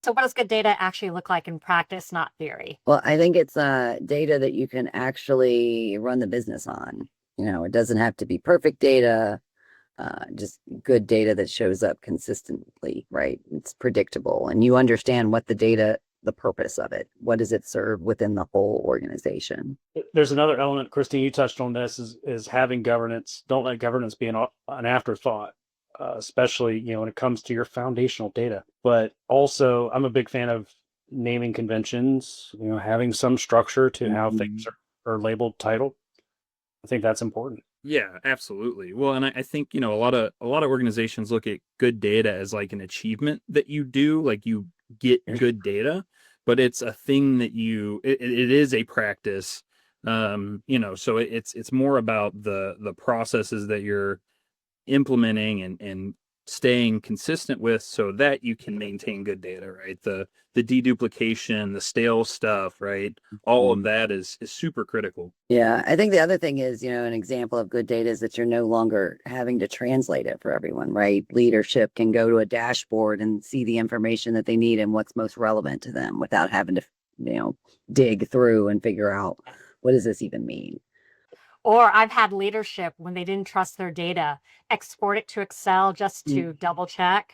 So what does good data actually look like in practice, not theory? Well, I think it's data that you can actually run the business on. It doesn't have to be perfect data, just good data that shows up consistently, right? It's predictable and you understand what the purpose of it, what does it serve within the whole organization? There's another element, Christine, you touched on this, is having governance. Don't let governance be an afterthought, especially, when it comes to your foundational data. But also, I'm a big fan of naming conventions, having some structure to how things are labeled, titled. I think that's important. Yeah, absolutely. Well, and I think, a lot of organizations look at good data as like an achievement that you do, like you get good data, but it's a thing that it is a practice. So it's more about the processes that you're implementing and staying consistent with so that you can maintain good data, right? The deduplication, the stale stuff, right? All of that is super critical. Yeah, I think the other thing is, an example of good data is that you're no longer having to translate it for everyone, right? Leadership can go to a dashboard and see the information that they need and what's most relevant to them without having to, dig through and figure out what does this even mean? Or I've had leadership when they didn't trust their data, export it to Excel just to double check.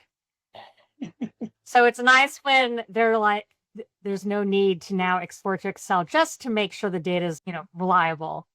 So it's nice when they're like, there's no need to now export to Excel just to make sure the data is, reliable.